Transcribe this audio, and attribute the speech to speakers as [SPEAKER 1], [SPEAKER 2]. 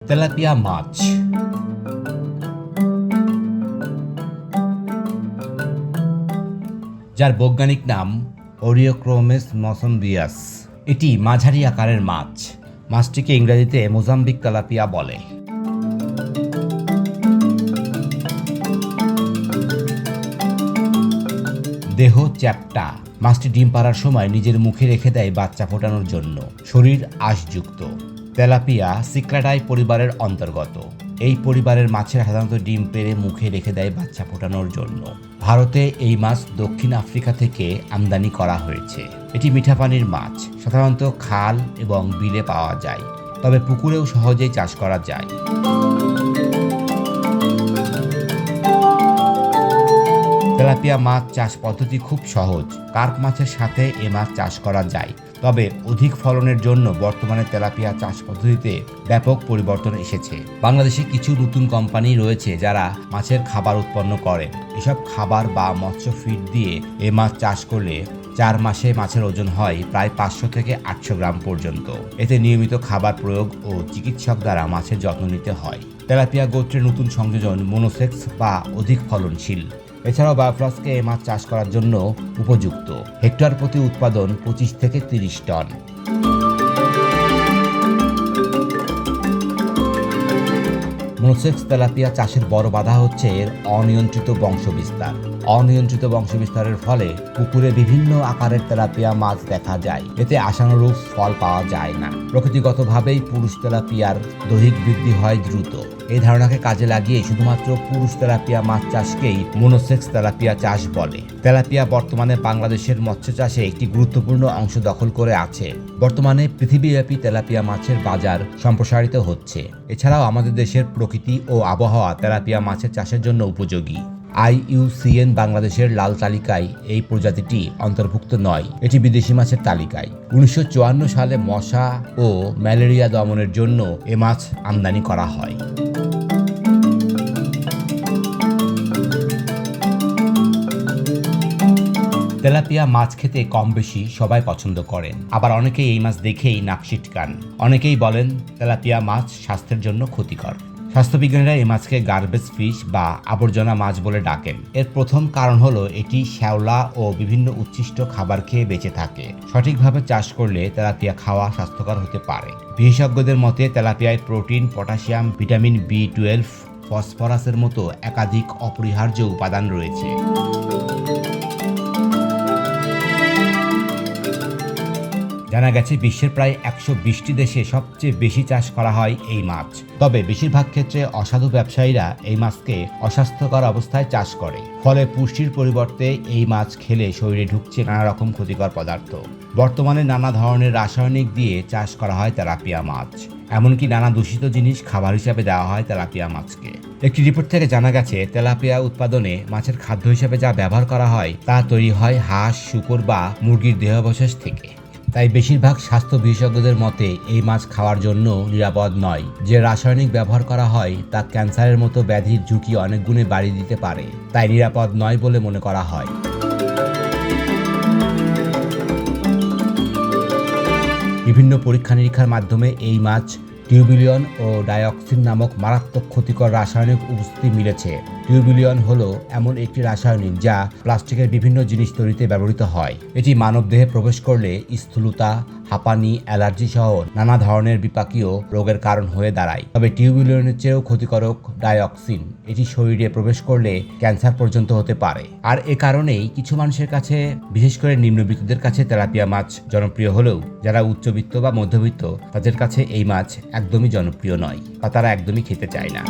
[SPEAKER 1] Tilapia মাছ। যার বৈজ্ঞানিক নাম ওরিওক্রোমেস মসম্বিয়াস। এটি মাঝারি আকারের মাছ। মাছটিকে ইংরেজিতে মোজাম্বিক তেলাপিয়া বলে। দেহ চ্যাপ্টা। মাছটি ডিম পাড়ার সময় নিজের মুখে রেখে দেয় বাচ্চা ফোটানোর জন্য। শরীর আঁশযুক্ত। তেলাপিয়া সিক্রাটাই পরিবারের অন্তর্গত। এই পরিবারের মাছের সাধারণত ডিম পেড়ে মুখে রেখে দেয় বাচ্চা ফোটানোর জন্য। ভারতে এই মাছ দক্ষিণ আফ্রিকা থেকে আমদানি করা হয়েছে। এটি মিঠা পানির মাছ, সাধারণত খাল এবং বিলে পাওয়া যায়, তবে পুকুরেও সহজেই চাষ করা যায়। তেলাপিয়া মাছ চাষ পদ্ধতি খুব সহজ। কার্প মাছের সাথে এ মাছ চাষ করা যায়, তবে অধিক ফলনের জন্য বর্তমানে তেলাপিয়া চাষ পদ্ধতিতে ব্যাপক পরিবর্তন এসেছে। বাংলাদেশে কিছু নতুন কোম্পানি রয়েছে যারা মাছের খাবার উৎপন্ন করে। এসব খাবার বা মৎস্য ফিড দিয়ে এ মাছ চাষ করলে 4 মাসে মাছের ওজন হয় প্রায় 500 থেকে 800 গ্রাম পর্যন্ত। এতে নিয়মিত খাবার প্রয়োগ ও চিকিৎসক দ্বারা মাছের যত্ন নিতে হয়। তেলাপিয়া গোত্রের নতুন সংযোজন মোনোসেক্স বা অধিক ফলনশীল। এছাড়াও বায়োফ্লসকে এ মাছ চাষ করার জন্য উপযুক্ত। হেক্টর প্রতি উৎপাদন 25 থেকে 30 টন। মোনোসেক্স তেলাপিয়া চাষের বড় বাধা হচ্ছে এর অনিয়ন্ত্রিত বংশবিস্তার। অনিয়ন্ত্রিত বংশবিস্তারের ফলে পুকুরে বিভিন্ন আকারের তেলাপিয়া মাছ দেখা যায়। এতে আশানুরূপ ফল পাওয়া যায় না। প্রকৃতিগতভাবেই পুরুষ তেলাপিয়ার দৈহিক বৃদ্ধি হয় দ্রুত। এই ধারণাকে কাজে লাগিয়ে শুধুমাত্র পুরুষ তেলাপিয়া মাছ চাষকেই মোনোসেক্স তেলাপিয়া চাষ বলে। তেলাপিয়া বর্তমানে বাংলাদেশের মৎস্য চাষে একটি গুরুত্বপূর্ণ অংশ দখল করে আছে। বর্তমানে পৃথিবীব্যাপী তেলাপিয়া মাছের বাজার সম্প্রসারিত হচ্ছে। এছাড়াও আমাদের দেশের প্রকৃতি ও আবহাওয়া তেলাপিয়া মাছের চাষের জন্য উপযোগী। IUCN বাংলাদেশের লাল তালিকায় এই প্রজাতিটি অন্তর্ভুক্ত নয়। এটি বিদেশি মাছের তালিকায়। 1954 সালে মশা ও ম্যালেরিয়া দমনের জন্য এ মাছ আমদানি করা হয়। তেলাপিয়া মাছ খেতে কম বেশি সবাই পছন্দ করেন, আবার অনেকেই এই মাছ দেখেই নাক সিটকান। অনেকেই বলেন তেলাপিয়া মাছ স্বাস্থ্যের জন্য ক্ষতিকর। স্বাস্থ্যবিজ্ঞানীরা এই মাছকে গার্বেজ ফিশ বা আবর্জনা মাছ বলে ডাকেন। এর প্রথম কারণ হলো এটি শ্যাওলা ও বিভিন্ন উচ্ছিষ্ট খাবার খেয়ে বেঁচে থাকে। সঠিকভাবে চাষ করলে তেলাপিয়া খাওয়া স্বাস্থ্যকর হতে পারে। বিশেষজ্ঞদের মতে তেলাপিয়ায় প্রোটিন, পটাশিয়াম, ভিটামিন B12, ফসফরাসের মতো একাধিক অপরিহার্য উপাদান রয়েছে। জানা গেছে বিশ্বের প্রায় 120টি দেশে সবচেয়ে বেশি চাষ করা হয় এই মাছ। তবে বেশিরভাগ ক্ষেত্রে অসাধু ব্যবসায়ীরা এই মাছকে অস্বাস্থ্যকর অবস্থায় চাষ করে। ফলে পুষ্টির পরিবর্তে এই মাছ খেলে শরীরে ঢুকছে নানা রকম ক্ষতিকর পদার্থ। বর্তমানে নানা ধরনের রাসায়নিক দিয়ে চাষ করা হয় তেলাপিয়া মাছ। এমনকি নানা দূষিত জিনিস খাবার হিসাবে দেওয়া হয় তেলাপিয়া মাছকে। একটি রিপোর্ট থেকে জানা গেছে তেলাপিয়া উৎপাদনে মাছের খাদ্য হিসেবে যা ব্যবহার করা হয় তা তৈরি হয় হাঁস, শূকর বা মুরগির দেহাবশেষ থেকে। তাই বেশিরভাগ স্বাস্থ্য বিশেষজ্ঞদের মতে এই মাছ খাওয়ার জন্য নিরাপদ নয়। যে রাসায়নিক ব্যবহার করা হয় তা ক্যান্সারের মতো ব্যাধির ঝুঁকি অনেক গুণে বাড়িয়ে দিতে পারে, তাই নিরাপদ নয় বলে মনে করা হয়। বিভিন্ন পরীক্ষা নিরীক্ষার মাধ্যমে এই মাছ টিউবিলিয়ন ও ডাইঅক্সিন নামক মারাত্মক ক্ষতিকর রাসায়নিক উপস্থিতি মিলেছে। টিউবিলিয়ন হলো এমন একটি রাসায়নিক যা প্লাস্টিকের বিভিন্ন জিনিস তৈরিতে ব্যবহৃত হয়। এটি মানবদেহে প্রবেশ করলে স্থূলতা, হাঁপানি, অ্যালার্জি সহ নানা ধরনের বিপাকীয় রোগের কারণ হয়ে দাঁড়ায়। তবে টিউবিলিয়নের চেয়েও ক্ষতিকারক ডাইঅক্সিন, এটি শরীরে প্রবেশ করলে ক্যান্সার পর্যন্ত হতে পারে। আর এ কারণেই কিছু মানুষের কাছে, বিশেষ করে নিম্নবিত্তদের কাছে তেলাপিয়া মাছ জনপ্রিয় হলেও যারা উচ্চবিত্ত বা মধ্যবিত্ত তাদের কাছে এই মাছ একদমই জনপ্রিয় নয় বা তারা একদমই খেতে চায় না।